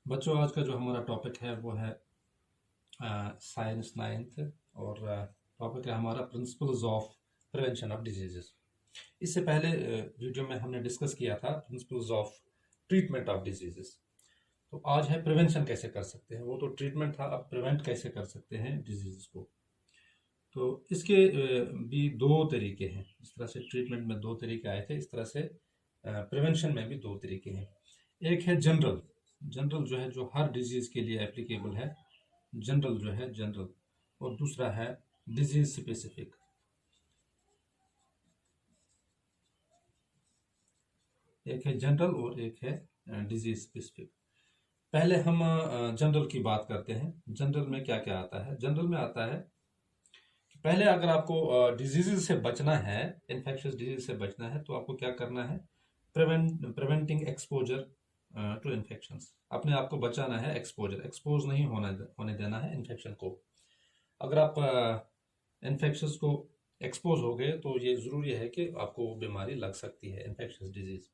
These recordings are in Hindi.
बच्चों, आज का जो हमारा टॉपिक है वो है साइंस नाइन्थ और टॉपिक है हमारा principles of prevention of diseases. इससे पहले वीडियो में हमने डिस्कस किया था principles of treatment of diseases. तो आज है प्रिवेंशन कैसे कर सकते हैं। वो तो ट्रीटमेंट था, अब प्रिवेंट कैसे कर सकते हैं डिजीजेस को। तो इसके भी दो तरीके हैं। इस तरह से ट्रीटमेंट में दो तरीके आए थे, इस तरह से प्रिवेंशन में भी दो तरीके हैं। एक है जनरल जो है, जो हर डिजीज के लिए एप्लीकेबल है, जनरल जो है जनरल। और दूसरा है डिजीज स्पेसिफिक। एक है जनरल और एक है डिजीज स्पेसिफिक। पहले हम जनरल की बात करते हैं। जनरल में क्या क्या आता है। जनरल में आता है कि पहले अगर आपको डिजीज से बचना है, इन्फेक्शियस डिजीज से बचना है, तो आपको क्या करना है, प्रिवेंटिंग एक्सपोजर टू इन्फेक्शंस। अपने आप को बचाना है, एक्सपोज नहीं होने देना है इन्फेक्शन को। अगर आप इन्फेक्शंस को एक्सपोज हो गए तो ये ज़रूरी है कि आपको बीमारी लग सकती है, इन्फेक्शियस डिजीज।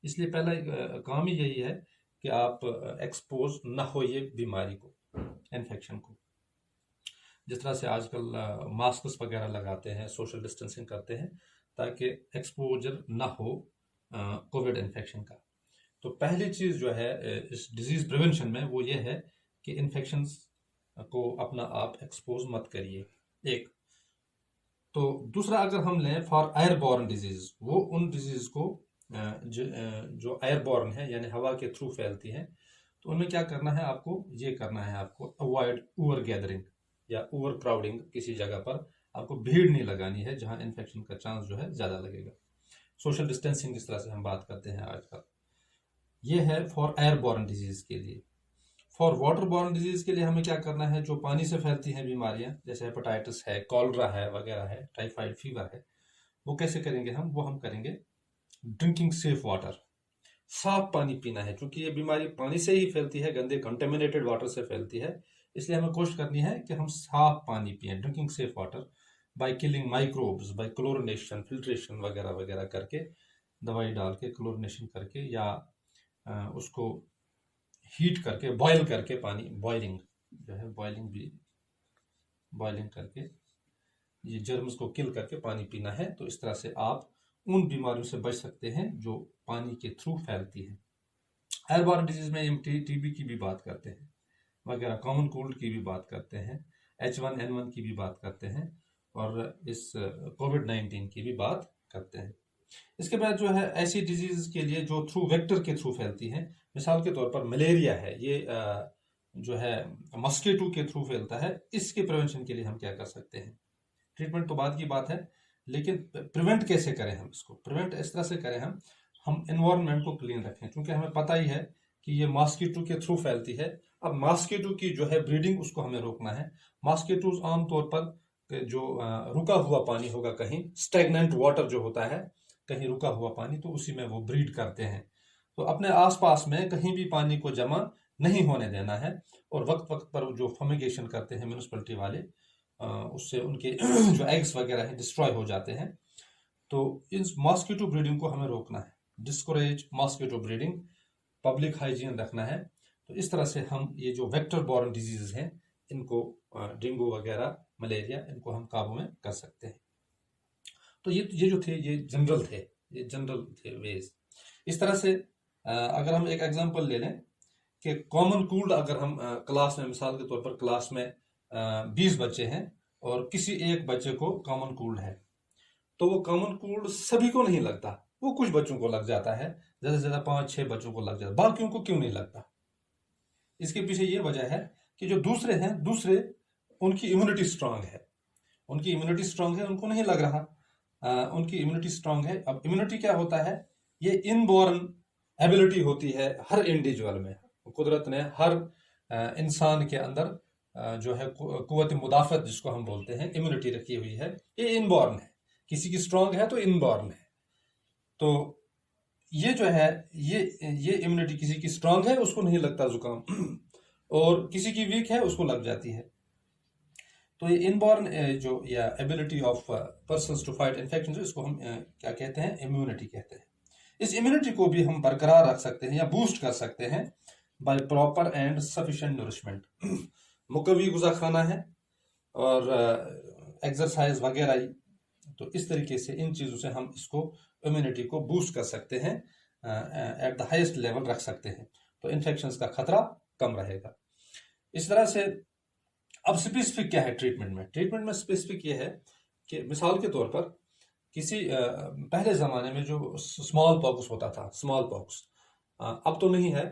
इसलिए पहला काम ही यही है कि आप एक्सपोज ना हो ये बीमारी को, इन्फेक्शन को। जिस तरह से आजकल मास्क वगैरह लगाते हैं, सोशल डिस्टेंसिंग करते हैं, ताकि एक्सपोजर ना हो कोविड इन्फेक्शन का। तो पहली चीज़ जो है इस डिजीज प्रिवेंशन में वो ये है कि इन्फेक्शंस को अपना आप एक्सपोज मत करिए, एक। तो दूसरा, अगर हम लें फॉर एयरबॉर्न डिजीज, वो उन डिजीज को जो एयरबॉर्न है, यानी हवा के थ्रू फैलती है, तो उनमें क्या करना है आपको, ये करना है आपको अवॉइड ओवर गैदरिंग या ओवर क्राउडिंग। किसी जगह पर आपको भीड़ नहीं लगानी है जहां इन्फेक्शन का चांस जो है ज़्यादा लगेगा। सोशल डिस्टेंसिंग जिस तरह से हम बात करते हैं आजकल, ये है फॉर एयरबॉर्न डिजीज के लिए। फॉर वाटरबॉर्न डिजीज के लिए हमें क्या करना है, जो पानी से फैलती हैं बीमारियां, जैसे हेपेटाइटिस है, कॉलरा है वगैरह है, टाइफाइड फीवर है, वो कैसे करेंगे हम करेंगे ड्रिंकिंग सेफ वाटर। साफ पानी पीना है, क्योंकि ये बीमारी पानी से ही फैलती है, गंदे कंटेमिनेटेड वाटर से फैलती है। इसलिए हमें कोशिश करनी है कि हम साफ पानी पिए, drinking safe water, by killing microbes, by chlorination, filtration वगैरह वगैरह करके, दवाई डाल के, क्लोरिनेशन करके, या उसको हीट करके, बॉयल करके, पानी बॉइलिंग जो है, बॉइलिंग करके ये जर्म्स को किल करके पानी पीना है। तो इस तरह से आप उन बीमारियों से बच सकते हैं जो पानी के थ्रू फैलती है। एयरबॉर्न डिजीज में हम टीबी की भी बात करते हैं वगैरह, कॉमन कोल्ड की भी बात करते हैं, H1N1 की भी बात करते हैं, और इस कोविड-19 की भी बात करते हैं। इसके बाद जो है ऐसी डिजीज के लिए जो थ्रू वेक्टर के थ्रू फैलती हैं, मिसाल के तौर पर मलेरिया है, ये जो है मस्कीटो के थ्रू फैलता है। इसके प्रिवेंशन के लिए हम क्या कर सकते हैं। ट्रीटमेंट तो बाद की बात है, लेकिन प्रिवेंट कैसे करें हम इसको। प्रिवेंट इस तरह से करें हम एनवायरनमेंट को क्लीन रखें, क्योंकि हमें पता ही है कि ये मॉस्किटो के थ्रू फैलती है। अब मॉस्किटो की जो है ब्रीडिंग, उसको हमें रोकना है। मॉस्किटोज आमतौर पर जो रुका हुआ पानी होगा, कहीं स्टेगनेंट वाटर जो होता है, कहीं रुका हुआ पानी, तो उसी में वो ब्रीड करते हैं। तो अपने आसपास में कहीं भी पानी को जमा नहीं होने देना है, और वक्त वक्त पर जो फमिगेशन करते हैं म्यूनिसिपलिटी वाले, उससे उनके जो एग्स वगैरह हैं डिस्ट्रॉय हो जाते हैं। तो इस मॉस्किटो ब्रीडिंग को हमें रोकना है, discourage mosquito breeding, public hygiene रखना है। तो इस तरह से हम ये जो वेक्टर बॉर्न डिजीजेस हैं, इनको डेंगू वगैरह, मलेरिया, इनको हम काबू में कर सकते हैं। तो ये जो थे, ये जनरल थे वेज। इस तरह से अगर हम एक एग्जांपल ले लें कि कॉमन कोल्ड, अगर हम क्लास में, मिसाल के तौर पर क्लास में 20 बच्चे हैं और किसी एक बच्चे को कॉमन कोल्ड है, तो वो कॉमन कोल्ड सभी को नहीं लगता, वो कुछ बच्चों को लग जाता है, ज़्यादा से ज़्यादा 5-6 बच्चों को लग जाता है, बाकियों को क्यों नहीं लगता। इसके पीछे ये वजह है कि जो दूसरे हैं, उनकी इम्यूनिटी स्ट्रांग है, उनको नहीं लग रहा। उनकी इम्यूनिटी स्ट्रांग है। अब इम्यूनिटी क्या होता है, ये इनबॉर्न एबिलिटी होती है हर इंडिविजुअल में। कुदरत ने हर इंसान के अंदर जो है कुव्वत मुदाफ़त, जिसको हम बोलते हैं, इम्यूनिटी रखी हुई है। ये इनबॉर्न है, किसी की स्ट्रांग है तो इनबॉर्न है। तो ये जो है, ये इम्यूनिटी किसी की स्ट्रांग है, उसको नहीं लगता जुकाम, और किसी की वीक है, उसको लग जाती है। तो ये इनबॉर्न जो या ability of persons to fight infection, इसको हम क्या कहते हैं, इम्यूनिटी कहते हैं। इस इम्यूनिटी को भी हम बरकरार रख सकते हैं या बूस्ट कर सकते हैं by proper and sufficient nourishment. मुकवी गुज़ा खाना है और एक्सरसाइज वगैरह ही। तो इस तरीके से इन चीज़ों से हम इसको इम्यूनिटी को बूस्ट कर सकते हैं, एट द हाईएस्ट लेवल रख सकते हैं, तो इन्फेक्शंस का खतरा कम रहेगा। इस तरह से अब स्पेसिफिक क्या है ट्रीटमेंट में? ट्रीटमेंट में स्पेसिफिक ये है कि मिसाल के तौर पर किसी पहले ज़माने में जो स्मॉल पॉक्स होता था, स्मॉल पॉक्स अब तो नहीं है,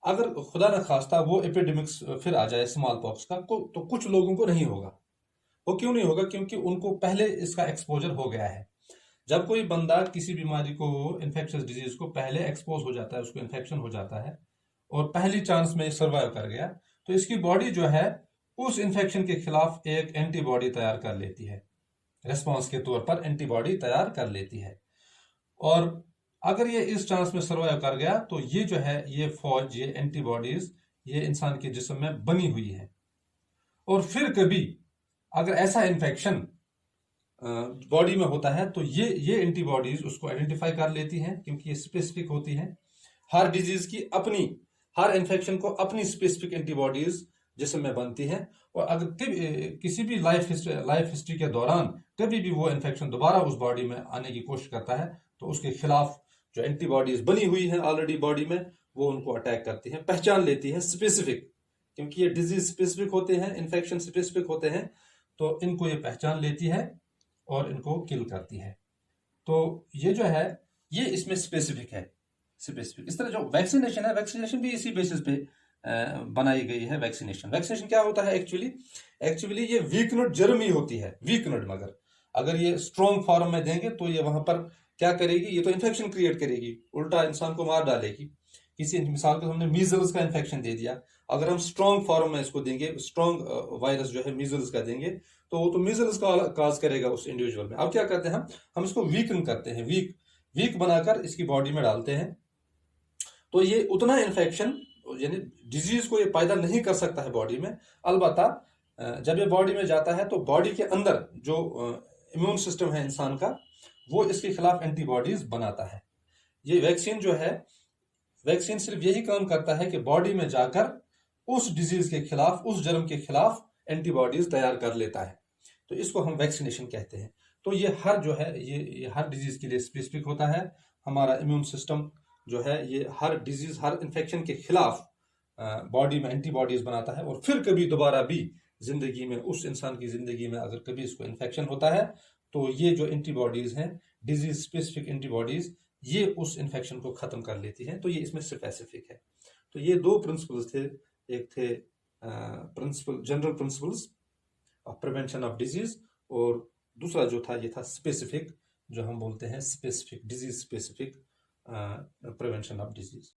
अगर खुदा न खास्ता वो एपिडेमिक्स फिर आ जाए स्मॉल पॉक्स का तो कुछ लोगों को नहीं होगा। वो क्यों नहीं होगा? क्योंकि उनको पहले इसका एक्सपोजर हो गया है। जब कोई बंदा किसी बीमारी को, इन्फेक्शियस डिजीज को पहले एक्सपोज हो जाता है, उसको इन्फेक्शन हो जाता है और पहली चांस में सर्वाइव कर गया, तो इसकी बॉडी जो है उस इन्फेक्शन के खिलाफ एक एंटीबॉडी तैयार कर लेती है, रेस्पॉन्स के तौर पर एंटीबॉडी तैयार कर लेती है। और अगर ये इस चांस में सर्वाइव कर गया तो ये जो है, ये फौज, ये एंटीबॉडीज ये इंसान के जिस्म में बनी हुई है। और फिर कभी अगर ऐसा इन्फेक्शन बॉडी में होता है तो ये एंटीबॉडीज उसको आइडेंटिफाई कर लेती हैं, क्योंकि ये स्पेसिफिक होती हैं। हर डिजीज की अपनी, हर इन्फेक्शन को अपनी स्पेसिफिक एंटीबॉडीज जिस्म में बनती हैं। और अगर किसी भी लाइफ हिस्ट्री के दौरान कभी भी वो इन्फेक्शन दोबारा उस बॉडी में आने की कोशिश करता है तो उसके खिलाफ जो एंटीबॉडीज बनी हुई हैं ऑलरेडी बॉडी में, वो उनको अटैक करती हैं, पहचान लेती है स्पेसिफिक, क्योंकि ये डिजीज स्पेसिफिक होते हैं, इन्फेक्शन स्पेसिफिक होते हैं, तो इनको ये पहचान लेती है और इनको किल करती है। तो ये जो है ये इसमें स्पेसिफिक है, स्पेसिफिक। इस तरह जो वैक्सीनेशन है, वैक्सीनेशन भी इसी बेसिस पे बनाई गई है। वैक्सीनेशन क्या होता है एक्चुअली ये वीकनड जर्म ही होती है, वीकनड। मगर अगर ये स्ट्रॉन्ग फॉर्म में देंगे तो ये वहां पर क्या करेगी, ये तो इन्फेक्शन क्रिएट करेगी, उल्टा इंसान को मार डालेगी। किसी मिसाल के हमने मीजल्स का इन्फेक्शन दे दिया, अगर हम स्ट्रॉन्ग फॉर्म में इसको देंगे, स्ट्रॉन्ग वायरस जो है मीजल्स का देंगे, तो वो तो मीजल्स का काज करेगा उस इंडिविजुअल में। अब क्या करते हैं हम इसको वीकन करते हैं, वीक बनाकर इसकी बॉडी में डालते हैं, तो ये उतना इन्फेक्शन यानी डिजीज को ये पैदा नहीं कर सकता है बॉडी में। अलबत्ता जब ये बॉडी में जाता है तो बॉडी के अंदर जो इम्यून सिस्टम है इंसान का, वो इसके खिलाफ एंटीबॉडीज बनाता है। ये वैक्सीन जो है, वैक्सीन सिर्फ यही काम करता है कि बॉडी में जाकर उस डिजीज के खिलाफ, उस जर्म के खिलाफ एंटीबॉडीज तैयार कर लेता है, तो इसको हम वैक्सीनेशन कहते हैं। तो ये हर जो है ये हर डिजीज के लिए स्पेसिफिक होता है। हमारा इम्यून सिस्टम जो है ये हर डिजीज, हर इन्फेक्शन के खिलाफ बॉडी में एंटीबॉडीज बनाता है। और फिर कभी दोबारा भी जिंदगी में, उस इंसान की जिंदगी में अगर कभी इसको इन्फेक्शन होता है तो ये जो एंटीबॉडीज हैं, डिजीज स्पेसिफिक एंटीबॉडीज, ये उस इन्फेक्शन को खत्म कर लेती हैं। तो ये इसमें स्पेसिफिक है। तो ये दो प्रिंसिपल्स थे, एक थे general principles of prevention of disease, और दूसरा जो था ये था स्पेसिफिक, जो हम बोलते हैं specific disease, specific prevention of disease.